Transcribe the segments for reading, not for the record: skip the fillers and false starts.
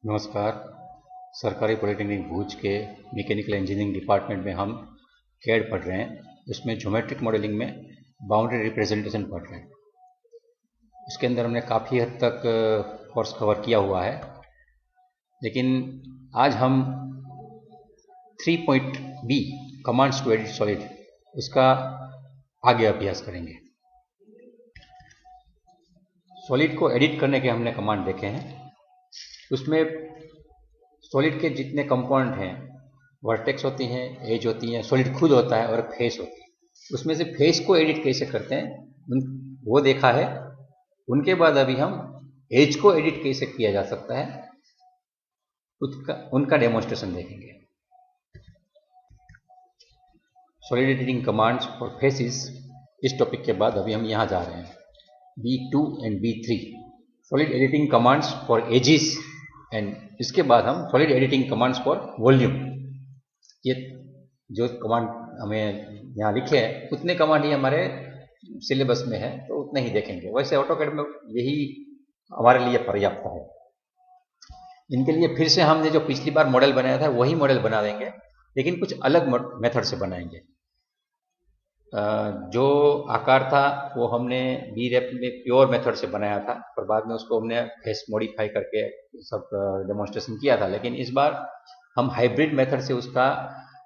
नमस्कार। सरकारी पॉलिटेक्निक भूज के मैकेनिकल इंजीनियरिंग डिपार्टमेंट में हम कैड पढ़ रहे हैं। उसमें ज्योमेट्रिक मॉडलिंग में बाउंड्री रिप्रेजेंटेशन पढ़ रहे हैं। उसके अंदर हमने काफ़ी हद तक कोर्स कवर किया हुआ है, लेकिन आज हम 3.B commands to edit solid उसका आगे अभ्यास करेंगे। सॉलिड को एडिट करने के हमने कमांड देखे हैं। उसमें सॉलिड के जितने कंपोनेंट हैं, वर्टेक्स होती हैं, एज होती हैं, सॉलिड खुद होता है और फेस होती है। उसमें से फेस को एडिट कैसे करते हैं वो देखा है। उनके बाद अभी हम एज को एडिट कैसे किया जा सकता है उनका डेमोन्स्ट्रेशन देखेंगे। Solid editing commands for faces इस टॉपिक के बाद अभी हम यहाँ जा रहे हैं। B2 and B3 solid editing commands for edges, and इसके बाद हम solid editing commands for volume. ये जो कमांड हमें यहाँ लिखे हैं उतने कमांड ही हमारे सिलेबस में है, तो उतने ही देखेंगे। वैसे ऑटोकैड में यही हमारे लिए पर्याप्त है। इनके लिए फिर से हमने जो पिछली बार मॉडल बनाया था वही मॉडल बना देंगे, लेकिन कुछ अलग मेथड से बनाएंगे। जो आकार था वो हमने B-Rep में प्योर मेथड से बनाया था, पर बाद में उसको हमने फेस मॉडिफाई करके सब डेमोन्स्ट्रेशन किया था। लेकिन इस बार हम हाइब्रिड मेथड से उसका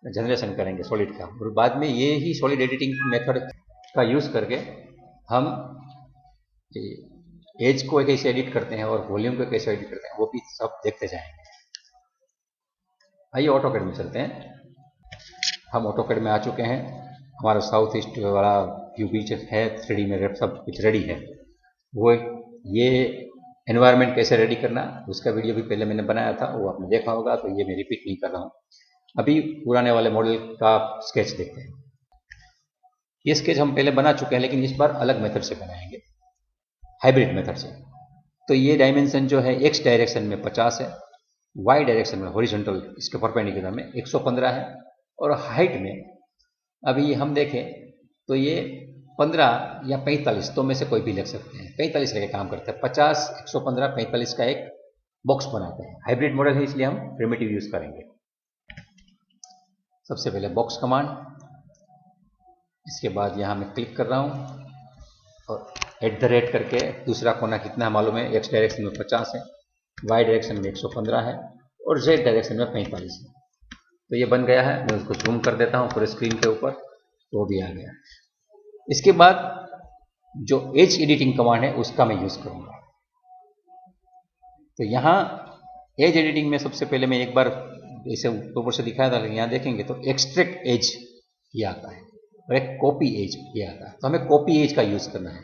जनरेशन करेंगे सॉलिड का, और बाद में ये ही सॉलिड एडिटिंग मेथड का यूज़ करके हम एज को कैसे एडिट करते हैं और वॉल्यूम को कैसे एडिट करते हैं वो भी सब देखते जाएंगे। आइए ऑटोकैड में चलते हैं। हम ऑटोकैड में आ चुके हैं। हमारा साउथ ईस्ट वाला व्यू भी है, 3D में सब कुछ रेडी है। वो ये एनवायरनमेंट कैसे रेडी करना उसका वीडियो भी पहले मैंने बनाया था, वो आपने देखा होगा, तो ये मैं रिपीट नहीं कर रहा हूँ। अभी पुराने वाले मॉडल का स्केच देखते हैं। ये स्केच हम पहले बना चुके हैं, लेकिन इस बार अलग मेथड से बनाएंगे, हाइब्रिड मेथड से। तो ये डायमेंशन जो है एक्स डायरेक्शन में 50 है, वाई डायरेक्शन में हॉरिजॉन्टल इसके परपेंडिकुलर में 115 है, और हाइट में अभी हम देखें तो ये 15 या 45 तो में से कोई भी लिख सकते हैं। 45 लेके काम करते हैं। 50, 115, 45 का एक बॉक्स बनाते हैं। हाइब्रिड मॉडल है इसलिए हम प्रिमिटिव यूज करेंगे। सबसे पहले बॉक्स कमांड, इसके बाद यहाँ मैं क्लिक कर रहा हूँ और @ करके दूसरा कोना कितना है मालूम है। एक्स डायरेक्शन में 50 है, वाई डायरेक्शन में 115 है और जेड डायरेक्शन में 45 है। तो ये बन गया है। मैं उसको जूम कर देता हूँ पूरे स्क्रीन के ऊपर, तो भी आ गया। इसके बाद जो एज एडिटिंग कमांड है उसका मैं यूज करूंगा। तो यहाँ एज एडिटिंग में सबसे पहले मैं एक बार इसे ऊपर से दिखाया था, लेकिन यहाँ देखेंगे तो एक्सट्रैक्ट एज ये आता है और एक कॉपी एज ये आता है। तो हमें कॉपी एज का यूज करना है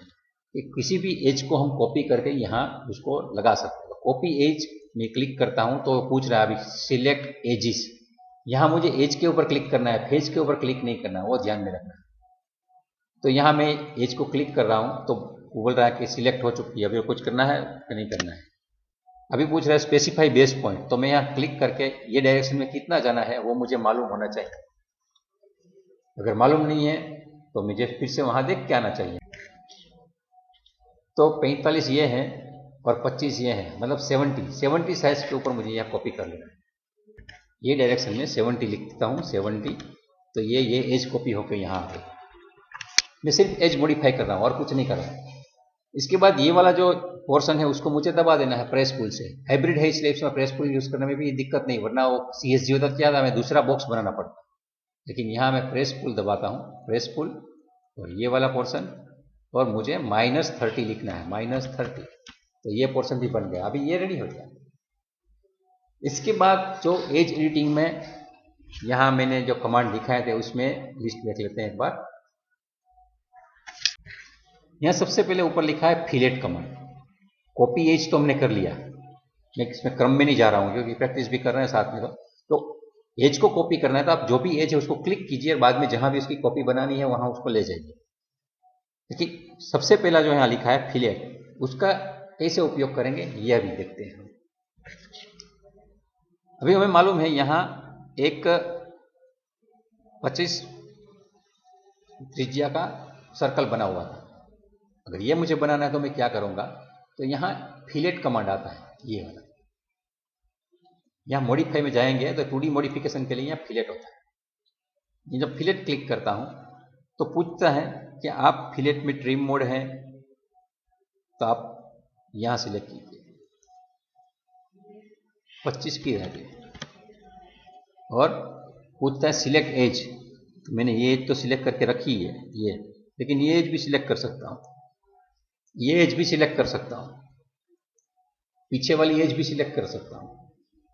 कि किसी भी एज को हम कॉपी करके यहाँ उसको लगा सकते हैं। कॉपी एज में क्लिक करता हूँ तो पूछ रहा है अभी सिलेक्ट एजिस। यहाँ मुझे एज के ऊपर क्लिक करना है, फेज के ऊपर क्लिक नहीं करना है, वो ध्यान में रखना है। तो यहाँ मैं एज को क्लिक कर रहा हूँ तो वो बोल रहा है कि सिलेक्ट हो चुकी है, अभी कुछ करना है कि नहीं करना है। अभी पूछ रहा है स्पेसिफाई बेस पॉइंट, तो मैं यहाँ क्लिक करके ये डायरेक्शन में कितना जाना है वो मुझे मालूम होना चाहिए। अगर मालूम नहीं है तो मुझे फिर से वहाँ देख के आना चाहिए। तो 45 ये है और 25 ये है, मतलब 70 साइज के ऊपर मुझे यहाँ कॉपी कर लेना है। ये डायरेक्शन में 70 लिखता हूँ, 70। तो ये एज कॉपी होकर यहाँ आ गई। मैं सिर्फ एज मॉडिफाई कर रहा हूँ और कुछ नहीं कर रहा हूँ। इसके बाद ये वाला जो पोर्शन है उसको मुझे दबा देना है प्रेस पुल से। हाइब्रिड है इसलिए इसमें प्रेस पुल यूज करने में भी दिक्कत नहीं, वरना वो CSG होता क्या था, मैं दूसरा बॉक्स बनाना पड़ता। लेकिन यहाँ मैं प्रेस पुल दबाता हूँ, प्रेस पुल, और ये वाला पोर्शन, और मुझे -30 लिखना है, -30। तो ये पोर्शन भी बन गया। अभी ये रेडी हो गया। इसके बाद जो एज एडिटिंग में यहाँ मैंने जो कमांड दिखाए थे उसमें लिस्ट देख लेते हैं एक बार। यहाँ सबसे पहले ऊपर लिखा है फिलेट कमांड। कॉपी एज तो हमने कर लिया, मैं इसमें क्रम में नहीं जा रहा हूँ क्योंकि प्रैक्टिस भी कर रहे हैं साथ में। तो एज को कॉपी करना है तो आप जो भी एज है उसको क्लिक कीजिए और बाद में जहां भी उसकी कॉपी बनानी है वहां उसको ले जाइए। लेकिन सबसे पहला जो यहाँ लिखा है फिलेट, उसका कैसे उपयोग करेंगे यह भी देखते हैं। अभी हमें मालूम है यहाँ एक 25 त्रिज्या का सर्कल बना हुआ था। अगर ये मुझे बनाना है तो मैं क्या करूंगा, तो यहाँ फिलेट कमांड आता है, ये वाला। यहाँ मॉडिफाई में जाएंगे तो 2D मॉडिफिकेशन के लिए यहाँ फिलेट होता है। ये जब फिलेट क्लिक करता हूँ तो पूछता है कि आप फिलेट में ट्रिम मोड है, तो आप यहाँ सिलेक्ट कीजिए 25 की रहती है, और पूछता है सिलेक्ट एज। तो मैंने ये एज तो सिलेक्ट करके रखी है ये, लेकिन ये एज भी सिलेक्ट कर सकता हूँ, ये एज भी सिलेक्ट कर सकता हूँ, पीछे वाली एज भी सिलेक्ट कर सकता हूँ,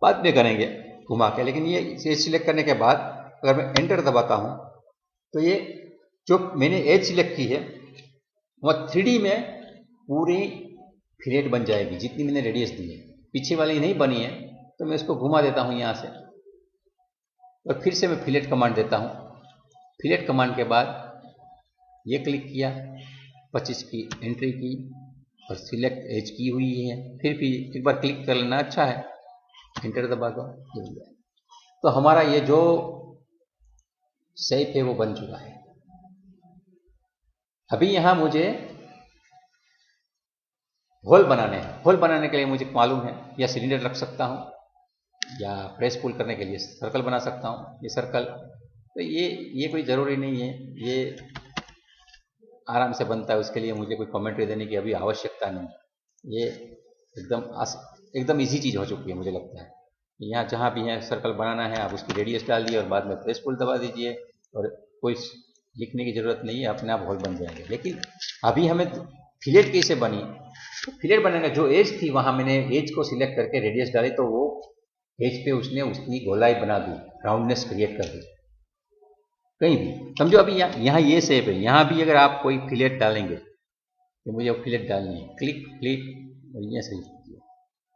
बाद में करेंगे घुमा के। लेकिन ये एज सिलेक्ट करने के बाद अगर मैं एंटर दबाता हूँ तो ये जो मैंने एज सिलेक्ट की है वह 3D में पूरी फिलेट बन जाएगी जितनी मैंने रेडियस दी है। पीछे वाली नहीं बनी है तो मैं इसको घुमा देता हूँ यहाँ से, और फिर से मैं फिलेट कमांड देता हूँ। फिलेट कमांड के बाद ये क्लिक किया, 25 की एंट्री की और सिलेक्ट एज की हुई है, फिर भी एक बार क्लिक कर लेना अच्छा है, एंटर दबा दो। तो हमारा ये जो शेप है वो बन चुका है। अभी यहाँ मुझे होल बनाने हैं। होल बनाने के लिए मुझे मालूम है या सिलेंडर रख सकता हूँ या प्रेस पुल करने के लिए सर्कल बना सकता हूँ। ये सर्कल तो ये कोई ज़रूरी नहीं है, ये आराम से बनता है, उसके लिए मुझे कोई कमेंट्री देने की अभी आवश्यकता नहीं। ये एकदम इजी चीज़ हो चुकी है मुझे लगता है। यहाँ जहाँ भी है सर्कल बनाना है, आप उसकी रेडियस डाल दिए और बाद में प्रेस पुल दबा दीजिए, और कोई लिखने की ज़रूरत नहीं है, अपने आप होल बन जाएंगे। लेकिन अभी हमें फिलेट कैसे बनी, तो फिलेट बनाने का जो एज थी वहाँ मैंने एज को सिलेक्ट करके रेडियस डाली, तो वो एज पे उसने उसकी गोलाई बना दी, राउंडनेस क्रिएट कर दी कहीं भी। समझो अभी यहाँ ये शेप है, यहाँ भी अगर आप कोई फिलेट डालेंगे तो मुझे वो फिलेट डालनी है, क्लिक क्लिक और यहाँ से,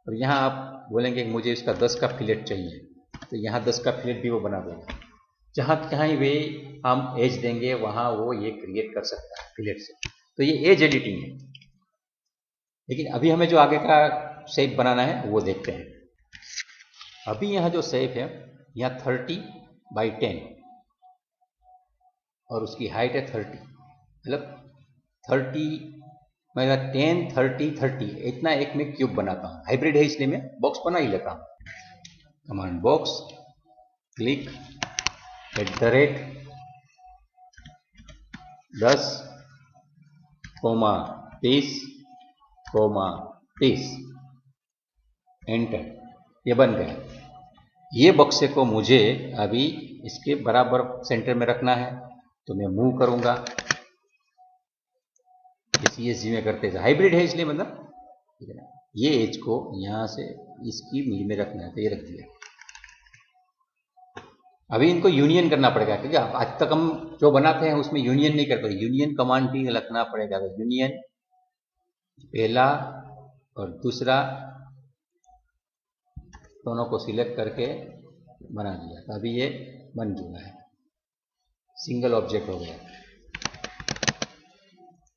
और यहाँ आप बोलेंगे कि मुझे इसका 10 का फिलेट चाहिए, तो यहाँ 10 का फिलेट भी वो बना देगा। जहाँ कहीं भी हम एज देंगे वहाँ वो ये क्रिएट कर सकता है फिलेट से। तो ये एज एडिटिंग है। लेकिन अभी हमें जो आगे का शेप बनाना है वो देखते हैं। अभी यहाँ जो शेप है, यहाँ 30/10 और उसकी हाइट है 30, मतलब 30 मतलब 10 30 30 इतना एक में क्यूब बनाता हूँ। हाइब्रिड है इसलिए मैं बॉक्स बना ही लेता हूँ। Command box, click, @10, 30, enter. ये बन गया। ये बक्से को मुझे अभी इसके बराबर सेंटर में रखना है, तो मैं मूव करूंगा CSG में करते हैं। हाइब्रिड है इसलिए मतलब ठीक है ना। ये एज को यहाँ से इसकी मिल में रखना है, तो ये रख दिया। अभी इनको यूनियन करना पड़ेगा, क्योंकि आज तक हम जो बनाते हैं उसमें यूनियन नहीं करते। यूनियन कमांड भी रखना पड़ेगा। तो यूनियन पहला और दूसरा दोनों को सिलेक्ट करके बना दिया, तो अभी ये बन चुका है, सिंगल ऑब्जेक्ट हो गया।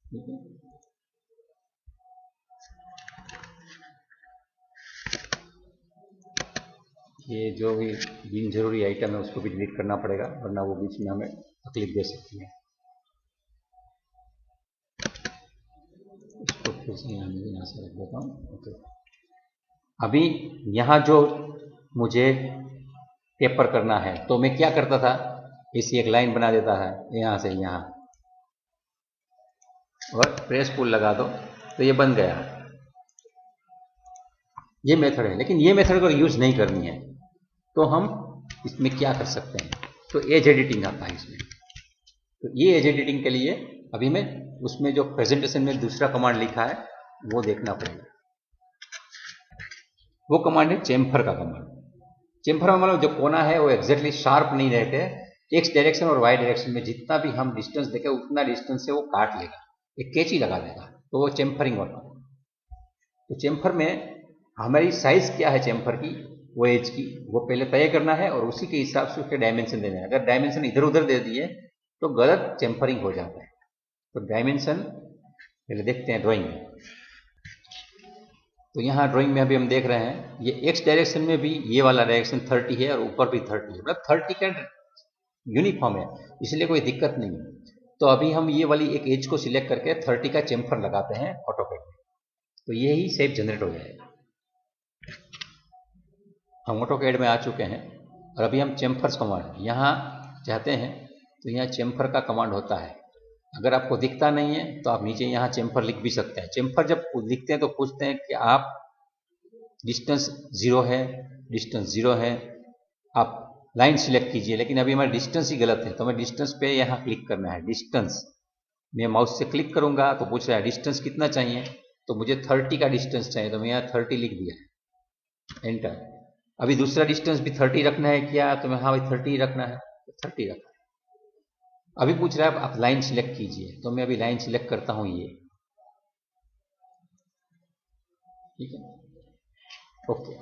ठीक है, ये जो भी बिन जरूरी आइटम है उसको भी डिलीट करना पड़ेगा, वरना वो बीच में हमें तकलीफ दे सकती है। इसको फिर से यहाँ से रख देता हूँ। ओके, अभी यहाँ जो मुझे टेपर करना है, तो मैं क्या करता था, इसी एक लाइन बना देता है यहाँ से यहाँ, और प्रेस पुल लगा दो तो ये बन गया। ये मेथड है। लेकिन ये मेथड अगर यूज नहीं करनी है तो हम इसमें क्या कर सकते हैं, तो एज एडिटिंग आता है इसमें। तो ये एज एडिटिंग के लिए अभी मैं उसमें जो प्रेजेंटेशन में दूसरा कमांड लिखा है वो देखना पड़ेगा। वो कमांड है चेम्फर का कमांड। चेम्फर में मतलब जो कोना है वो एग्जैक्टली शार्प नहीं रहते, एक्स डायरेक्शन और वाई डायरेक्शन में जितना भी हम डिस्टेंस देखें उतना डिस्टेंस से वो काट लेगा, एक कैची लगा देगा, तो वो चेम्फरिंग होता है। तो चेम्फर में हमारी साइज क्या है चेम्फर की, वो एज की, वो पहले तय करना है और उसी के हिसाब से उसके डायमेंशन देने हैं। अगर डायमेंशन इधर उधर दे दिए तो गलत चेम्फरिंग हो जाता है। तो डायमेंशन पहले देखते हैं ड्राइंग में। तो यहाँ ड्राइंग में अभी हम देख रहे हैं ये एक्स डायरेक्शन में भी ये वाला डायरेक्शन 30 है और ऊपर भी 30 है, मतलब 30 का यूनिफॉर्म है, इसलिए कोई दिक्कत नहीं है। तो अभी हम ये वाली एक एज को सिलेक्ट करके 30 का चेम्फर लगाते हैं ऑटोकैड में, तो यही शेप जनरेट हो जाएगा। हम ऑटोकैड में आ चुके हैं और अभी हम चेम्फर्स कमांड यहाँ चाहते हैं तो यहाँ चेम्फर का कमांड होता है। अगर आपको दिखता नहीं है तो आप नीचे यहाँ चेम्फर लिख भी सकते हैं। चेम्फर जब लिखते हैं तो पूछते हैं कि आप डिस्टेंस 0 है, डिस्टेंस 0 है, आप लाइन सिलेक्ट कीजिए। लेकिन अभी हमारा डिस्टेंस ही गलत है तो हमें डिस्टेंस पे यहाँ क्लिक करना है। डिस्टेंस मैं माउस से क्लिक करूंगा तो पूछ रहा है डिस्टेंस कितना चाहिए, तो मुझे 30 का डिस्टेंस चाहिए तो मैं यहाँ 30 लिख दिया, एंटर। अभी दूसरा डिस्टेंस भी 30 रखना है क्या, तो मैं हाँ भाई 30 रखना है तो 30 रखना है। अभी पूछ रहा है आप लाइन सिलेक्ट कीजिए तो मैं अभी लाइन सिलेक्ट करता हूँ ये, ठीक है, ओके।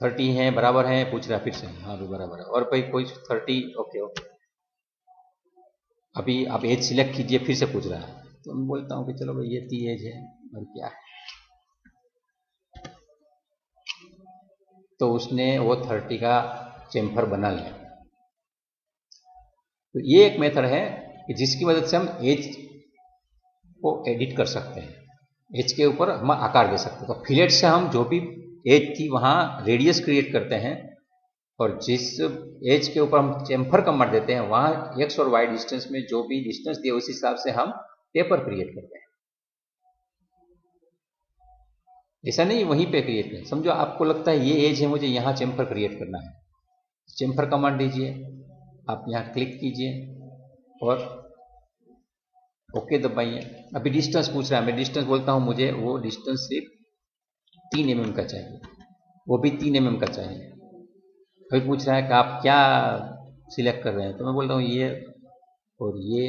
30 है, बराबर है, पूछ रहा है फिर से, हाँ भी बराबर है, और भाई कोई 30, ओके ओके। अभी आप एज सिलेक्ट कीजिए, फिर से पूछ रहा है तो मैं बोलता हूँ कि चलो भाई ये 30 एज है और क्या है, तो उसने वो 30 का चेम्फर बना लिया। तो ये एक मेथड है कि जिसकी मदद से हम एज को एडिट कर सकते हैं, एज के ऊपर हम आकार दे सकते हैं। तो फिलेट से हम जो भी एज थी वहाँ रेडियस क्रिएट करते हैं और जिस एज के ऊपर हम चेम्फर कमांड देते हैं वहाँ एक्स और वाई डिस्टेंस में जो भी डिस्टेंस दिए उस हिसाब से हम टेपर क्रिएट करते हैं। ऐसा नहीं वहीं पे क्रिएट करें, समझो आपको लगता है ये एज है, मुझे यहाँ चेम्फर क्रिएट करना है, चेम्फर कमांड दीजिए, आप यहाँ क्लिक कीजिए और ओके दबाइए। अभी डिस्टेंस पूछ रहा है, मैं डिस्टेंस बोलता हूँ मुझे वो डिस्टेंस सिर्फ 3 mm का चाहिए, वो भी 3 mm का चाहिए। अभी पूछ रहा है कि आप क्या सिलेक्ट कर रहे हैं, तो मैं बोलता हूँ ये और ये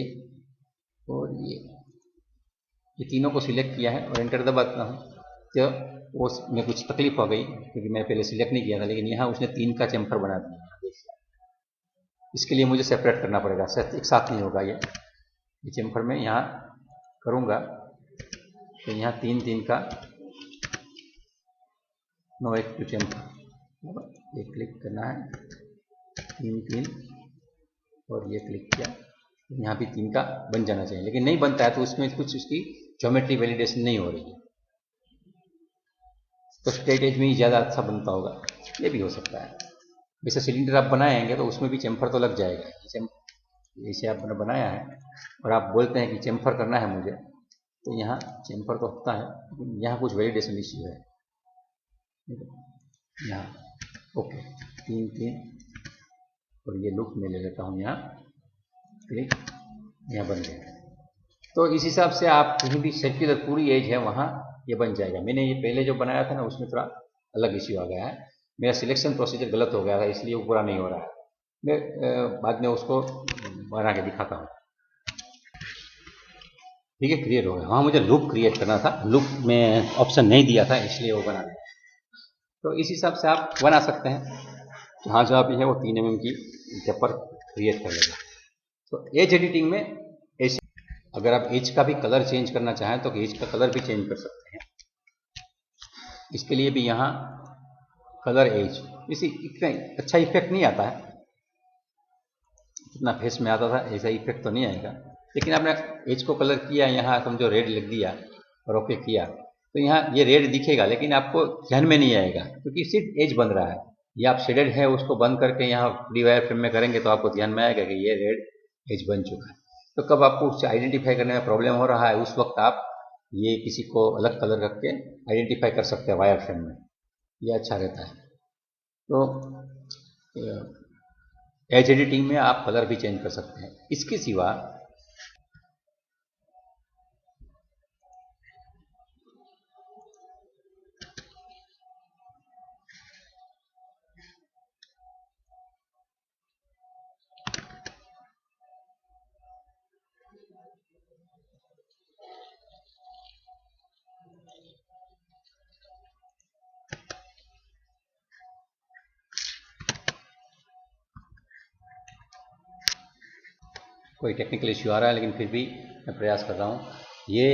और ये तीनों को सिलेक्ट किया है और एंटर दबाता हूँ। तो वो में कुछ तकलीफ हो गई क्योंकि मैं पहले सिलेक्ट नहीं किया था, लेकिन यहाँ उसने 3 का चेम्फर बना दिया। इसके लिए मुझे सेपरेट करना पड़ेगा, एक साथ नहीं होगा ये चेम्फर में यहाँ करूँगा तो यहाँ 3 का नो एक टू चेम्फर, ये क्लिक करना है 3 और ये क्लिक किया, यहाँ भी 3 का बन जाना चाहिए, लेकिन नहीं बनता है तो उसमें कुछ उसकी ज्योमेट्री वैलिडेशन नहीं हो रही है, तो स्ट्रेट एज में ही ज़्यादा अच्छा बनता होगा, ये भी हो सकता है। वैसे सिलेंडर आप बनाएंगे तो उसमें भी चेम्फर तो लग जाएगा, जैसे आपने बनाया है और आप बोलते हैं कि चेम्फर करना है मुझे, तो यहाँ चेम्फर तो होता है लेकिन यहाँ कुछ वैलिडेशन इश्यू है। यहाँ ओके 3 और ये लुक में ले लेता हूँ, यहाँ क्लिक, यहाँ बन गया। तो इस हिसाब से आप कहीं भी सेट की पूरी एज है वहाँ ये बन जाएगा। मैंने ये पहले जो बनाया था ना उसमें थोड़ा अलग इश्यू आ गया है, मेरा सिलेक्शन प्रोसीजर गलत हो गया था इसलिए वो पूरा नहीं हो रहा है। मैं बाद में उसको बना के दिखाता हूँ, ठीक है, क्रिएट हो गया। वहाँ मुझे लूप क्रिएट करना था, लूप में ऑप्शन नहीं दिया था इसलिए वो बना दिया। तो इस हिसाब से आप बना सकते हैं, जहाँ जहाँ भी है वो 3 mm की टेपर क्रिएट कर लेगा। तो एज एडिटिंग में ऐसे, अगर आप एज का भी कलर चेंज करना चाहें तो एज का कलर भी चेंज कर सकते हैं। इसके लिए भी यहाँ कलर एज, इसी इतना अच्छा इफेक्ट नहीं आता है जितना फेस में आता था, ऐसा इफेक्ट तो नहीं आएगा, लेकिन आपने एज को कलर किया, यहाँ समझो रेड लिख दिया और ओके किया तो यहाँ ये रेड दिखेगा, लेकिन आपको ध्यान में नहीं आएगा क्योंकि सिर्फ एज बन रहा है। ये आप शेडेड है उसको बंद करके यहाँ फ्री वायर फ्रेम में करेंगे तो आपको ध्यान में आएगा कि ये रेड एज बन चुका है। तो कब आपको उससे आइडेंटिफाई करने में प्रॉब्लम हो रहा है उस वक्त आप ये किसी को अलग कलर रख के आइडेंटिफाई कर सकते हैं वायर फ्रेम में, ये अच्छा रहता है। तो एज एडिटिंग में आप कलर भी चेंज कर सकते हैं। इसके सिवा कोई टेक्निकल इश्यू आ रहा है, लेकिन फिर भी मैं प्रयास कर रहा हूँ। ये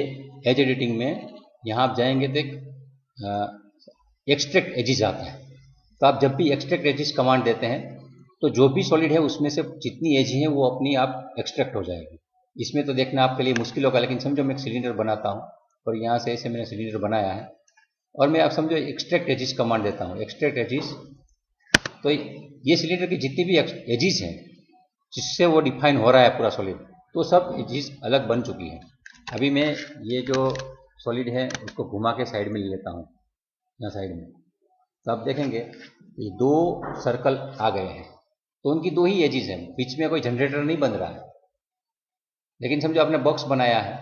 एज एडिटिंग में यहाँ आप जाएंगे तो एक्सट्रैक्ट एजिज आता है, तो आप जब भी एक्सट्रैक्ट एजिज कमांड देते हैं तो जो भी सॉलिड है उसमें से जितनी एज है वो अपनी आप एक्सट्रैक्ट हो जाएगी। इसमें तो देखना आपके लिए मुश्किल होगा, लेकिन समझो मैं एक सिलेंडर बनाता हूँ और यहाँ से ऐसे मैंने सिलेंडर बनाया है और मैं आप समझो एक्सट्रैक्ट एजिस कमांड देता हूँ, एक्सट्रैक्ट एजिस, तो ये सिलेंडर की जितनी भी एजिस हैं जिससे वो डिफाइन हो रहा है पूरा सॉलिड, तो सब एजिस अलग बन चुकी है। अभी मैं ये जो सॉलिड है उसको घुमा के साइड में ले लेता हूँ, यहाँ साइड में, तो आप देखेंगे ये 2 सर्कल आ गए हैं, तो उनकी 2 ही एजिस हैं, बीच में कोई जनरेटर नहीं बन रहा है। लेकिन समझो आपने बॉक्स बनाया है,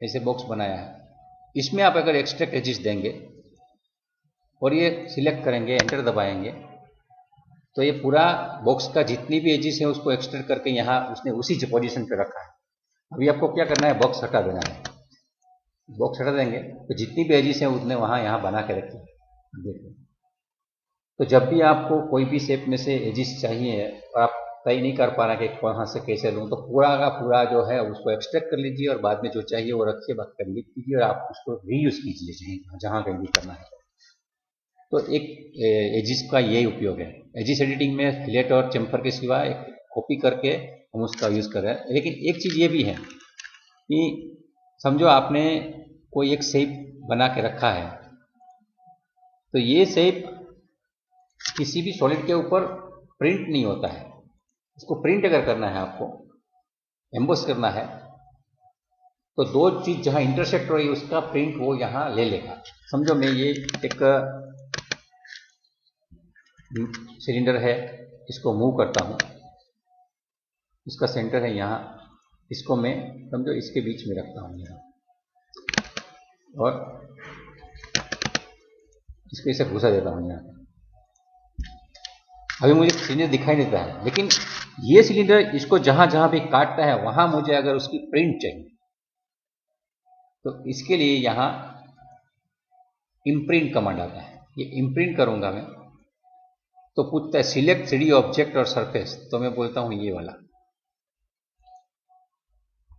ऐसे बॉक्स बनाया है, इसमें आप अगर एक्सट्रैक्ट एजिस देंगे और ये सिलेक्ट करेंगे, एंटर दबाएंगे, तो ये पूरा बॉक्स का जितनी भी एजिस है उसको एक्सट्रैक्ट करके यहाँ उसने उसी पोजीशन पे रखा है। अभी आपको क्या करना है, बॉक्स हटा देना है। बॉक्स हटा देंगे तो जितनी भी एजिस है उसने वहाँ यहाँ बना के रखी है। देखिए, तो जब भी आपको कोई भी शेप में से एजिस चाहिए और आप तय नहीं कर पा रहे कि कहाँ से कैसे लूँ, तो पूरा का पूरा जो है उसको एक्सट्रैक्ट कर लीजिए और बाद में जो चाहिए वो रखिए, बात कर लिख कीजिए और आप उसको रीयूज कीजिए चाहे जहाँ कहीं भी करना है। तो एक एजिस का यही उपयोग है। एजिस एडिटिंग में फिलेट और चेम्फर के सिवा एक कॉपी करके हम उसका यूज़ कर रहे हैं। लेकिन एक चीज़ ये भी है कि समझो आपने कोई एक शेप बना के रखा है, तो ये शेप किसी भी सॉलिड के ऊपर प्रिंट नहीं होता है। इसको प्रिंट अगर करना है, आपको एम्बोस करना है, तो 2 चीज़ जहाँ इंटरसेक्ट हो रही है उसका प्रिंट वो यहाँ ले लेगा। समझो मैं ये एक सिलेंडर है, इसको मूव करता हूँ, इसका सेंटर है यहाँ, इसको मैं समझो इसके बीच में रखता हूँ यहाँ, और इसको इसे घुसा देता हूँ यहाँ। अभी मुझे सिलेंडर दिखाई नहीं देता है, लेकिन ये सिलेंडर इसको जहाँ जहाँ भी काटता है वहाँ मुझे अगर उसकी प्रिंट चाहिए, तो इसके लिए यहाँ इम्प्रिंट कमांड आता है। ये इम्प्रिंट करूँगा मैं, तो पूछता है सिलेक्ट 3D ऑब्जेक्ट और सरफेस, तो मैं बोलता हूँ ये वाला,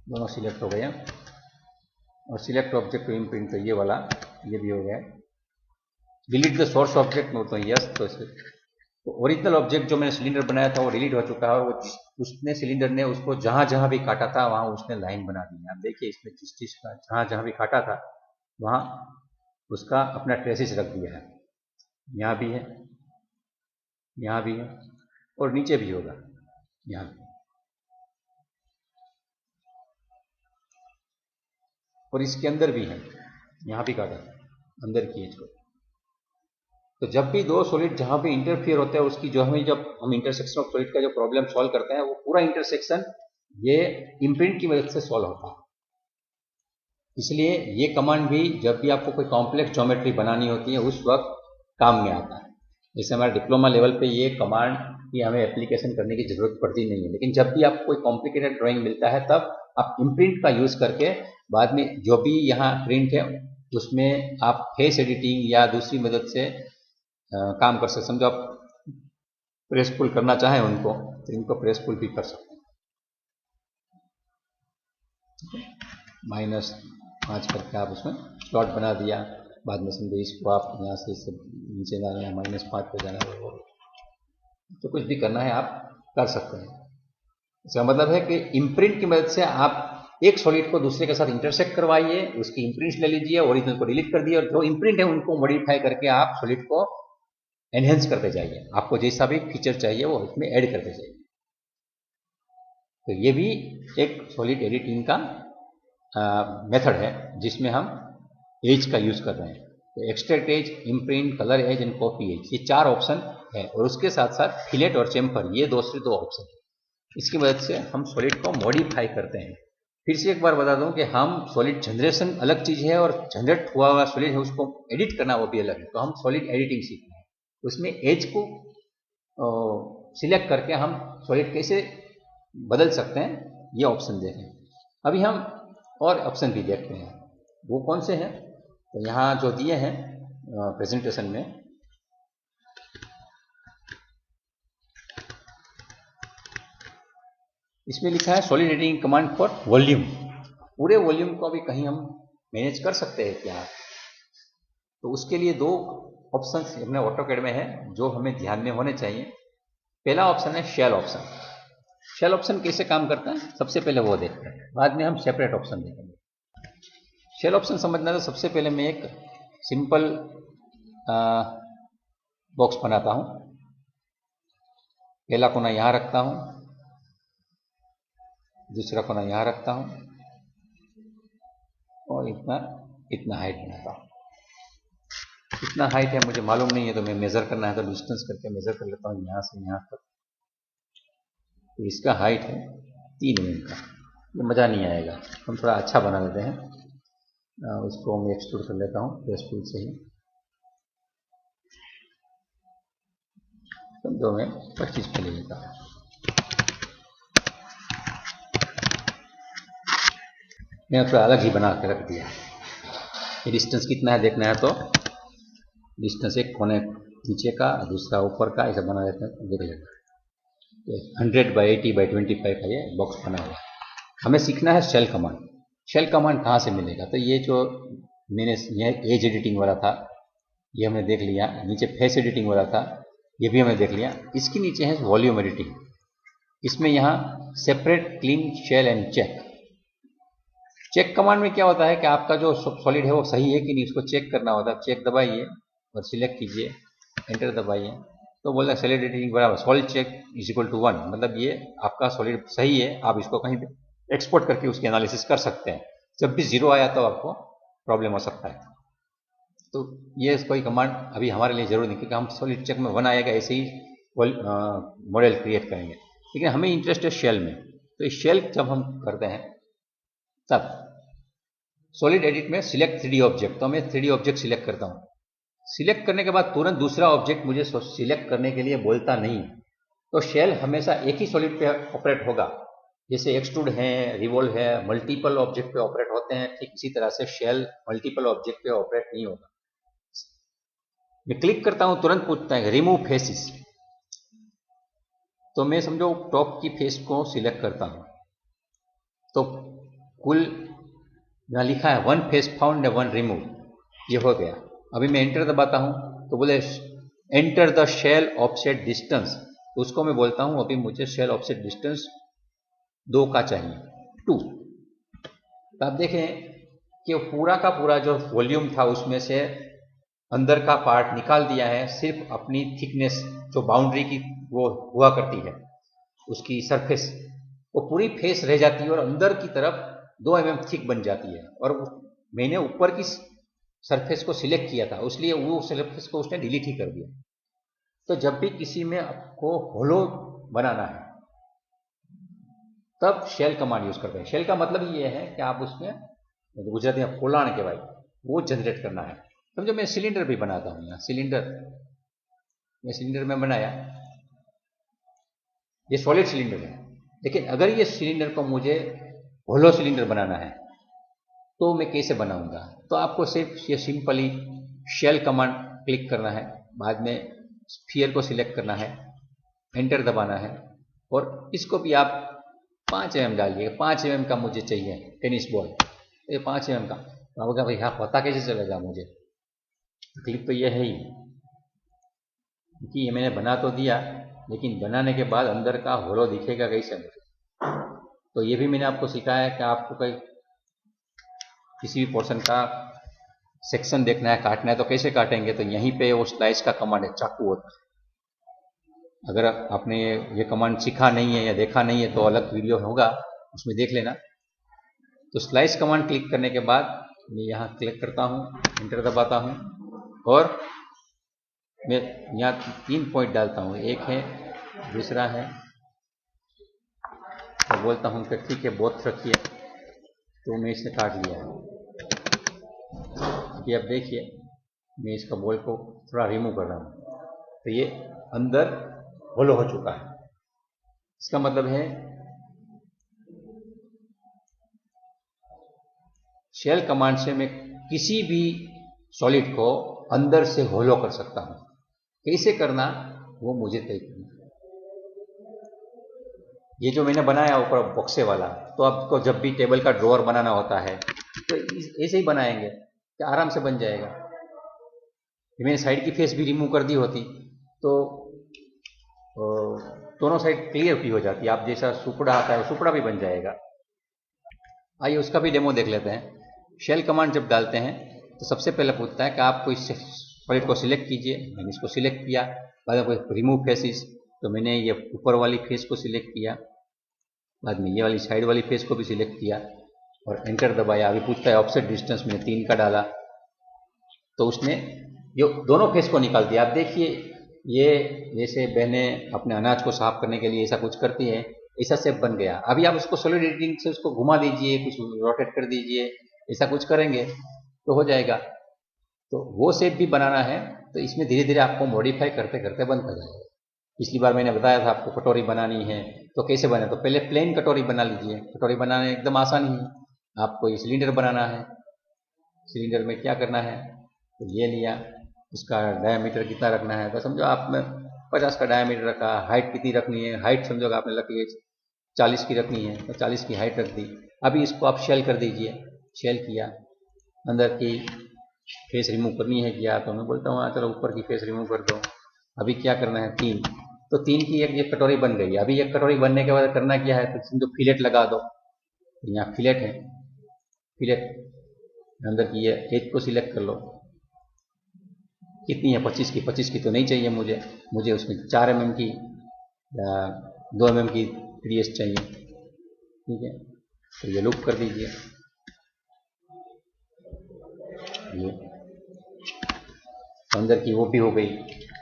दोनों सिलेक्ट हो गया, और सिलेक्ट ऑब्जेक्ट टू इम्प्रिंट, तो ये वाला ये भी हो गया। डिलीट द सोर्स ऑब्जेक्ट में, तो यस, तो ओरिजिनल ऑब्जेक्ट जो मैंने सिलेंडर बनाया था वो डिलीट हो चुका है, और वो उसने सिलेंडर ने उसको जहाँ जहाँ भी काटा था वहाँ उसने लाइन बना दी है। आप देखिए इसमें जिस चीज़ का जहाँ जहाँ भी काटा था वहाँ उसका अपना ट्रेसिस रख दिया है। यहाँ भी है, यहाँ भी है, और नीचे भी होगा यहाँ भी, और इसके अंदर भी है, यहाँ भी काटा अंदर की एज को। तो जब भी 2 सॉलिड जहाँ भी इंटरफियर होते हैं उसकी जो हमें, जब हम इंटरसेक्शन ऑफ सॉलिड का जो प्रॉब्लम सॉल्व करते हैं, वो पूरा इंटरसेक्शन ये इम्प्रिंट की मदद से सॉल्व होता है। इसलिए ये कमांड भी जब भी आपको कोई कॉम्प्लेक्स ज्योमेट्री बनानी होती है उस वक्त काम में आता है। जैसे हमारे डिप्लोमा लेवल पे ये कमांड की हमें एप्लीकेशन करने की जरूरत पड़ती नहीं है, लेकिन जब भी आपको कोई कॉम्प्लिकेटेड ड्राइंग मिलता है तब आप इम्प्रिंट का यूज़ करके बाद में जो भी यहाँ प्रिंट है उसमें आप फेस एडिटिंग या दूसरी मदद से काम कर सकते। समझो आप प्रेस पुल करना चाहें उनको, तो इनको प्रेस पुल भी कर सकते हैं। -5 करके आप उसमें स्लॉट बना दिया, बाद में समझो इसको आप यहाँ से इससे नीचे जाना है, -5 पे जाना है, तो कुछ भी करना है आप कर सकते हैं। इसका मतलब है कि इम्प्रिंट की मदद से आप एक सॉलिड को दूसरे के साथ इंटरसेक्ट करवाइए, उसकी इम्प्रिंट्स ले लीजिए, ओरिजिनल को डिलीट कर दिए, और जो इम्प्रिंट है उनको मॉडिफाई करके आप सॉलिड को एनहेंस करते जाइए। आपको जैसा भी फीचर चाहिए वो उसमें ऐड करते जाइए। तो ये भी एक सॉलिड एडिटिंग का मेथड है जिसमें हम एज का यूज़ कर रहे हैं। तो extract edge, imprint, colour edge and copy edge, ये 4 ऑप्शन है, और उसके साथ साथ फिलेट और चेम्फर, ये दूसरे 2 ऑप्शन है। इसकी मदद से हम सॉलिड को मॉडिफाई करते हैं। फिर से एक बार बता दूं कि हम सॉलिड जनरेशन अलग चीज़ है और जनरेट हुआ हुआ सॉलिड है उसको एडिट करना वो भी अलग है। तो हम सॉलिड एडिटिंग सीख रहे हैं, उसमें एज को सिलेक्ट करके हम सॉलिड कैसे बदल सकते हैं ये ऑप्शन देखें। अभी हम और ऑप्शन भी देखते हैं, वो कौन से हैं। तो यहाँ जो दिए हैं प्रेजेंटेशन में, इसमें लिखा है solid editing command for volume. पूरे वॉल्यूम को अभी कहीं हम मैनेज कर सकते हैं क्या? तो उसके लिए 2 ऑप्शंस अपने ऑटोकैड में है जो हमें ध्यान में होने चाहिए। पहला ऑप्शन है शेल ऑप्शन। शेल ऑप्शन कैसे काम करता है सबसे पहले वो देखते हैं, बाद में हम सेपरेट ऑप्शन देखेंगे। शेल ऑप्शन समझना है तो सबसे पहले मैं एक सिंपल बॉक्स बनाता हूं। पहला कोना यहां रखता हूं, दूसरा कोना यहां रखता हूं और इतना हाइट बनाता हूं। कितना हाइट है मुझे मालूम नहीं है, तो मैं मेजर करना है तो डिस्टेंस करके मेजर कर लेता हूं यहां से यहां तक। तो इसका हाइट है 3 mm का। ये मज़ा नहीं आएगा, हम थोड़ा अच्छा बना लेते हैं। उसको मैं एक्सट्रूड कर लेता हूँ प्रेस टूल से ही। समझो मैं 25 पे ले लेता हूँ। मैं थोड़ा अलग ही बना के रख दिया। ये डिस्टेंस कितना है देखना है तो डिस्टेंस एक कोने नीचे का दूसरा ऊपर का ऐसा बना देते हैं, देख लेगा। 100/80/25 का ये बॉक्स बना हुआ है। हमें सीखना है शेल कमांड। शेल कमांड कहाँ से मिलेगा? तो ये जो मैंने ये एज एडिटिंग वाला था ये हमने देख लिया, नीचे फेस एडिटिंग वाला था ये भी हमने देख लिया। इसके नीचे है वॉल्यूम एडिटिंग। इसमें यहाँ separate clean shell and check. Check command में क्या होता है कि आपका जो सॉलिड है वो सही है कि नहीं, उसको चेक करना होता है। चेक दबाइए और सिलेक्ट कीजिए, एंटर दबाइए तो बोलता है सॉलिड एडिटिंग बराबर सॉलिड चेक = 1, मतलब ये आपका सॉलिड सही है। आप इसको कहीं पे एक्सपोर्ट करके उसकी एनालिसिस कर सकते हैं। जब भी 0 आया तो आपको प्रॉब्लम हो सकता है। तो ये कोई कमांड अभी हमारे लिए जरूरी नहीं, क्योंकि हम सॉलिड चेक में 1 आएगा ऐसे ही मॉडल क्रिएट करेंगे। लेकिन हमें इंटरेस्ट है शेल में, तो इस शेल जब हम करते हैं तब सॉलिड एडिट में सिलेक्ट 3D ऑब्जेक्ट, तो मैं 3D ऑब्जेक्ट सिलेक्ट करता हूँ। सिलेक्ट करने के बाद तुरंत दूसरा ऑब्जेक्ट मुझे सिलेक्ट करने के लिए बोलता नहीं। तो शेल हमेशा एक ही सॉलिड पे ऑपरेट होगा। जैसे एक्सट्रूड है, रिवॉल्व है, मल्टीपल ऑब्जेक्ट पे ऑपरेट होते हैं, ठीक इसी तरह से शेल मल्टीपल ऑब्जेक्ट पे ऑपरेट नहीं होगा। मैं क्लिक करता हूं तुरंत पूछता है रिमूव फेसिस, तो मैं समझो टॉप की फेस को सिलेक्ट करता हूं तो कुल यहां लिखा है 1 फेस फाउंड 1 रिमूव, ये हो गया। अभी मैं एंटर दबाता हूं तो बोले enter the shell offset distance, तो उसको मैं बोलता हूं अभी मुझे शेल ऑफसेट डिस्टेंस 2 का चाहिए, 2। तो आप देखें कि पूरा का पूरा जो वॉल्यूम था उसमें से अंदर का पार्ट निकाल दिया है। सिर्फ अपनी थिकनेस जो बाउंड्री की वो हुआ करती है उसकी सरफेस, वो पूरी फेस रह जाती है और अंदर की तरफ 2 mm थिक बन जाती है। और मैंने ऊपर की सरफेस को सिलेक्ट किया था, इसलिए वो सरफेस को उसने डिलीट ही कर दिया। तो जब भी किसी में आपको होलो बनाना है तब शेल कमांड यूज करते हैं। शेल का मतलब ये है कि आप उसमें गुजराती में पोलाण के भाई वो जनरेट करना है। समझो मैं सिलेंडर भी बनाता हूं, यहाँ सिलेंडर में बनाया, ये सॉलिड सिलेंडर है। लेकिन अगर ये सिलेंडर को मुझे होलो सिलेंडर बनाना है तो मैं कैसे बनाऊंगा? तो आपको सिर्फ ये सिंपली शेल कमांड क्लिक करना है, बाद में स्फीयर को सिलेक्ट करना है, एंटर दबाना है और इसको भी आप 5 mm डालिए। 5 mm का मुझे चाहिए टेनिस बॉल, ये 5 mm का। तो होगा भाई हाँ पता कैसे चलेगा मुझे? तकलीफ तो ये है ही कि ये मैंने बना तो दिया, लेकिन बनाने के बाद अंदर का होलो दिखेगा कैसे मुझे? तो ये भी मैंने आपको सिखाया है कि आपको कहीं किसी भी पोर्शन का सेक्शन देखना है, काटना है तो कैसे काटेंगे? तो यहीं पे वो स्लाइस का कमांड है, चाकू होता है। अगर आपने ये कमांड सीखा नहीं है या देखा नहीं है तो अलग वीडियो होगा, उसमें देख लेना। तो स्लाइस कमांड क्लिक करने के बाद मैं यहाँ क्लिक करता हूँ, एंटर दबाता हूँ और मैं यहाँ 3 पॉइंट डालता हूँ, एक है, दूसरा है, तो बोलता हूँ कि ठीक है बोथ रखिए। तो मैं इसने काट लिया है। ये अब देखिए मैं इसका बॉल को थोड़ा रिमूव कर रहा हूँ तो ये अंदर होलो हो चुका है। इसका मतलब है शेल कमांड से मैं किसी भी सॉलिड को अंदर से होलो कर सकता हूं। कैसे करना वो मुझे तय करना। ये जो मैंने बनाया ऊपर बॉक्से वाला, तो आपको जब भी टेबल का ड्रॉअर बनाना होता है तो ऐसे ही बनाएंगे कि आराम से बन जाएगा। मैंने साइड की फेस भी रिमूव कर दी होती तो दोनों साइड क्लियर भी हो जाती। आप जैसा सुपड़ा आता है सुपड़ा भी बन जाएगा। आइए उसका भी डेमो देख लेते हैं। शेल कमांड जब डालते हैं तो सबसे पहले पूछता है कि आप कोई सॉलिड को सिलेक्ट कीजिए। मैंने इसको सिलेक्ट किया। बाद में कोई रिमूव फेसिस, तो मैंने ये ऊपर वाली फेस को सिलेक्ट किया। बाद में ये वाली साइड वाली फेस को भी सिलेक्ट किया और एंटर दबाया। अभी पूछता है ऑफसेट डिस्टेंस, मैंने 3 का डाला तो उसने ये दोनों फेस को निकाल दिया। आप देखिए ये जैसे बहनें अपने अनाज को साफ करने के लिए ऐसा कुछ करती है, ऐसा शेप बन गया। अभी आप उसको सॉलिड एडिटिंग से उसको घुमा दीजिए, कुछ रोटेट कर दीजिए, ऐसा कुछ करेंगे तो हो जाएगा। तो वो शेप भी बनाना है तो इसमें धीरे धीरे आपको मॉडिफाई करते करते बन कर जाएगा। पिछली बार मैंने बताया था आपको कटोरी बनानी है तो कैसे बने, तो पहले प्लेन कटोरी बना लीजिए। कटोरी बनाना एकदम आसान ही है। आपको ये सिलेंडर बनाना है। सिलेंडर में क्या करना है, तो ये लिया, उसका डायमीटर कितना रखना है, तो समझो आपने 50 का डायमीटर रखा। हाइट कितनी रखनी है, हाइट समझो आपने रखी है 40 की रखनी है तो 40 की हाइट रख दी। अभी इसको आप शेल कर दीजिए। शेल किया, अंदर की फेस रिमूव करनी है क्या, तो मैं बोलता हूँ चलो ऊपर की फेस रिमूव कर दो। अभी क्या करना है, 3, तो 3 की एक ये कटोरी बन गई। अभी एक कटोरी बनने के बाद करना क्या है, तो समझो फिलेट लगा दो। यहाँ फिलेट है, फिलेट अंदर की ये एज को सिलेक्ट कर लो। कितनी है, 25 की। 25 की तो नहीं चाहिए मुझे उसमें 4 mm की या 2 mm की 3S चाहिए। ठीक है, तो ये लूप कर दीजिए। ये अंदर की वो भी हो गई।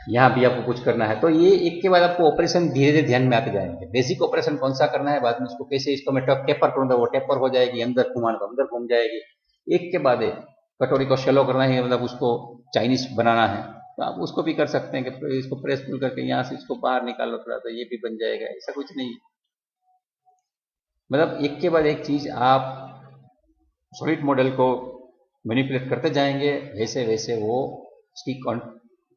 यहाँ भी आपको कुछ करना है तो ये एक के बाद आपको ऑपरेशन धीरे धीरे ध्यान में आते जाएंगे। बेसिक ऑपरेशन कौन सा करना है, बाद में इसको कैसे, इसको मैं टेपर करूँगा, वो टेपर हो जाएगी, अंदर घुमाना तो अंदर घूम जाएगी। एक के बाद एक कटोरी को शेलो करना है, मतलब उसको चाइनीज बनाना है तो आप उसको भी कर सकते हैं कि इसको प्रेस पुल करके यहाँ से इसको बाहर निकालो थोड़ा, तो ये भी बन जाएगा। ऐसा कुछ नहीं, मतलब एक के बाद एक चीज आप सॉलिड मॉडल को मैनिपुलेट करते जाएंगे, वैसे वैसे वो उसकी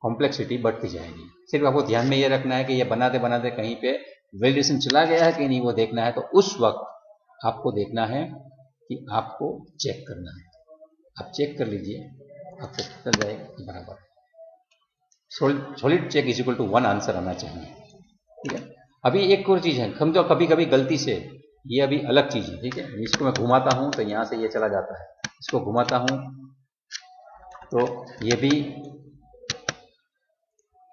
कॉम्प्लेक्सिटी बढ़ती जाएगी। सिर्फ आपको ध्यान में ये रखना है कि ये बनाते बनाते कहीं पे वैलिडेशन चला गया है कि नहीं, वो देखना है। तो उस वक्त आपको देखना है कि आपको चेक करना है। आप चेक कर लीजिए, आपको चल जाएगा बराबर। Solid check is equal to 1 answer आना चाहिए। ठीक है, अभी एक और चीज है, समझो कभी कभी गलती से ये अभी अलग चीज है। ठीक है, इसको मैं घुमाता हूं तो यहां से ये चला जाता है, इसको घुमाता हूं तो ये भी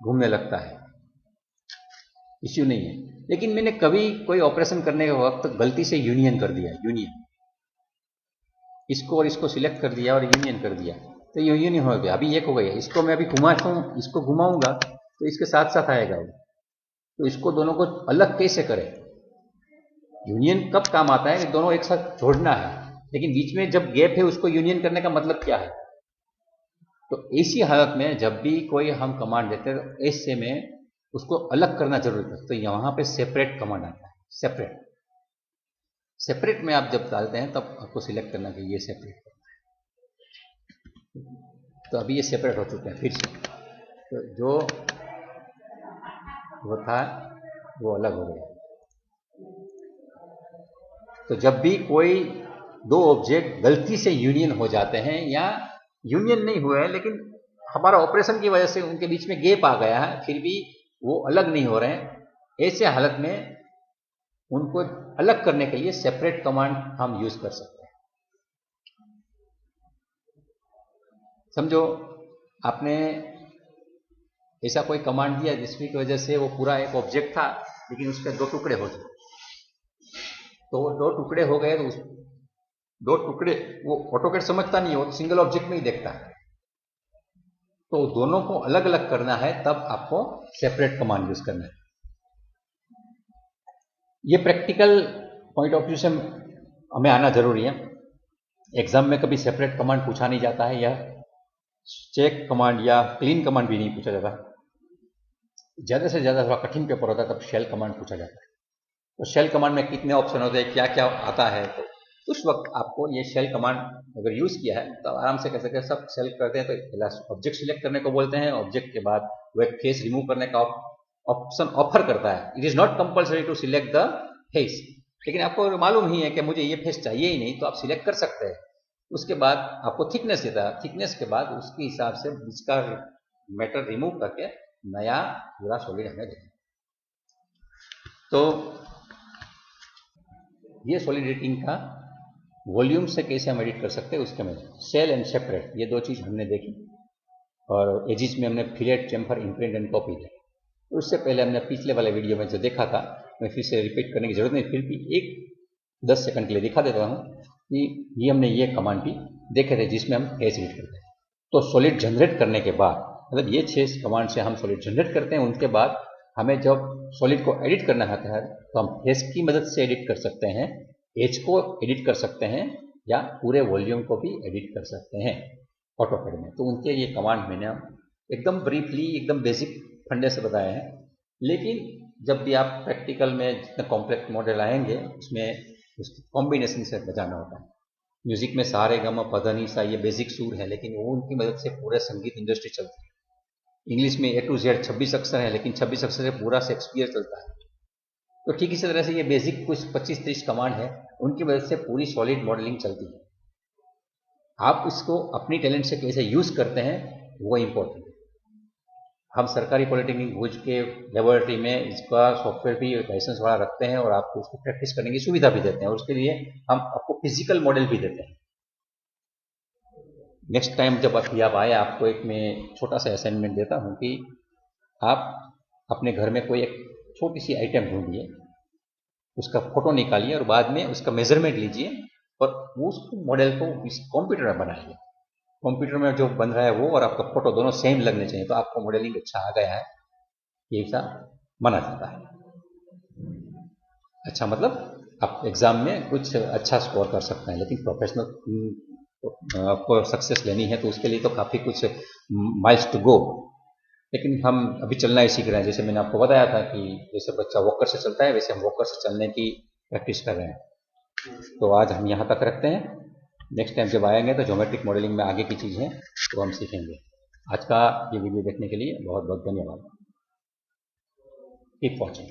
घूमने लगता है, इश्यू नहीं है। लेकिन मैंने कभी कोई ऑपरेशन करने के वक्त गलती से यूनियन कर दिया, यूनियन, इसको और इसको सिलेक्ट कर दिया और यूनियन कर दिया तो ये यूनियन हो गया। अभी एक हो गया, इसको मैं अभी घुमाता हूं, इसको घुमाऊंगा तो इसके साथ साथ आएगा वो। तो इसको दोनों को अलग कैसे करें। यूनियन कब काम आता है, दोनों एक साथ जोड़ना है, लेकिन बीच में जब गैप है उसको यूनियन करने का मतलब क्या है। तो ऐसी हालत में जब भी कोई हम कमांड देते हैं तो ऐसे में उसको अलग करना जरूरी है। तो यहां पे सेपरेट कमांड आता है। सेपरेट, सेपरेट में आप जब डालते हैं तब आपको सिलेक्ट करना कि ये सेपरेट करना है। तो अभी ये सेपरेट हो चुके हैं फिर से, तो जो वो था वो अलग हो गया। तो जब भी कोई दो ऑब्जेक्ट गलती से यूनियन हो जाते हैं, या यूनियन नहीं हुआ है लेकिन हमारा ऑपरेशन की वजह से उनके बीच में गैप आ गया है, फिर भी वो अलग नहीं हो रहे हैं, ऐसे हालत में उनको अलग करने के लिए सेपरेट कमांड हम यूज कर सकते हैं। समझो आपने ऐसा कोई कमांड दिया जिसकी वजह से वो पूरा एक ऑब्जेक्ट था लेकिन उसके 2 टुकड़े हो गए। तो वो 2 टुकड़े हो गए तो उस 2 टुकड़े वो ऑटोकैड समझता नहीं है, वो तो सिंगल ऑब्जेक्ट में ही देखता है। तो दोनों को अलग अलग करना है, तब आपको सेपरेट कमांड यूज करना है। ये प्रैक्टिकल पॉइंट ऑफ व्यू से हमें आना जरूरी है। एग्जाम में कभी सेपरेट कमांड पूछा नहीं जाता है, या चेक कमांड या क्लीन कमांड भी नहीं पूछा जाता। ज्यादा से ज्यादा थोड़ा कठिन पेपर होता है तब शेल कमांड पूछा जाता है। तो शेल कमांड में कितने ऑप्शन होते हैं, क्या क्या आता है, तो उस वक्त आपको ये शेल कमांड अगर यूज किया है तो आराम से कह सकते हैं। सब सेलेक्ट करते हैं तो ऑब्जेक्ट सिलेक्ट करने को बोलते हैं, ऑब्जेक्ट के बाद वो एक फेस रिमूव करने का ऑप्शन ऑफर करता है। It is not compulsory to select the face, लेकिन आपको मालूम ही है कि मुझे ये फेस चाहिए ही नहीं तो आप सिलेक्ट कर सकते हैं। उसके बाद आपको थिकनेस देता है, थिकनेस के बाद उसके हिसाब से इसका मैटर रिमूव करके नया पूरा सॉलिड हमें देता है। तो ये सॉलिड एडिटिंग का वॉल्यूम से कैसे हम एडिट कर सकते हैं उसके में सेल एंड सेपरेट, ये दो चीज़ हमने देखी। और एजिज में हमने fillet, chamfer, imprint and copy देखी। उससे पहले हमने पिछले वाले वीडियो में जो देखा था, मैं फिर से रिपीट करने की जरूरत नहीं, फिर भी 10 सेकंड के लिए दिखा देता हूँ कि ये हमने ये कमांड भी देखे थे जिसमें हम फेस एडिट करते हैं। तो सॉलिड जनरेट करने के बाद, मतलब ये 6 कमांड से हम सॉलिड जनरेट करते हैं, उनके बाद हमें जब सॉलिड को एडिट करना आता है तो हम फेस की मदद से एडिट कर सकते हैं, एज को एडिट कर सकते हैं, या पूरे वॉल्यूम को भी एडिट कर सकते हैं ऑटोकैड में। तो उनके ये कमांड मैंने एकदम ब्रीफली, एकदम बेसिक फंडे से बताए हैं। लेकिन जब भी आप प्रैक्टिकल में जितने कॉम्प्लेक्स मॉडल आएंगे उसमें उसकी कॉम्बिनेशन से बजाना होता है। म्यूजिक में सारे गम पधा नी सा ये बेसिक सूर है, लेकिन वो उनकी मदद से पूरे संगीत इंडस्ट्री चलती है। इंग्लिश में A to Z 26 अक्षर है, लेकिन 26 अक्षर से पूरा शेक्सपियर चलता है। तो ठीक इसी तरह से ये बेसिक कुछ 25-30 कमांड है, उनकी मदद से पूरी सॉलिड मॉडलिंग चलती है। आप इसको अपनी टैलेंट से कैसे यूज करते हैं वो इम्पोर्टेंट है। हम सरकारी पॉलिटेक्निक भुज के लेबोरेटरी में इसका सॉफ्टवेयर भी लाइसेंस वाला रखते हैं और आपको उसको प्रैक्टिस करने की सुविधा भी देते हैं, और उसके लिए हम आपको फिजिकल मॉडल भी देते हैं। नेक्स्ट टाइम जब आप आए, आपको एक मैं छोटा सा असाइनमेंट देता हूँ कि आप अपने घर में कोई एक छोटी सी आइटम ढूंढिए, उसका फोटो निकालिए और बाद में उसका मेजरमेंट लीजिए और उस मॉडल को इस कंप्यूटर में बनाइए। कंप्यूटर में जो बन रहा है वो और आपका फोटो दोनों सेम लगने चाहिए, तो आपको मॉडलिंग अच्छा आ गया है, ये ऐसा माना जाता है। अच्छा, मतलब आप एग्जाम में कुछ अच्छा स्कोर कर सकते हैं, लेकिन प्रोफेशनल आपको सक्सेस लेनी है तो उसके लिए तो काफ़ी कुछ माइल्स टू गो। लेकिन हम अभी चलना ही सीख रहे हैं। जैसे मैंने आपको बताया था कि जैसे बच्चा वॉकर से चलता है, वैसे हम वॉकर से चलने की प्रैक्टिस कर रहे हैं। तो आज हम यहाँ तक रखते हैं। नेक्स्ट टाइम जब आएंगे तो ज्योमेट्रिक मॉडलिंग में आगे की चीज़ें तो हम सीखेंगे। आज का ये वीडियो देखने के लिए बहुत बहुत धन्यवाद। Keep watching.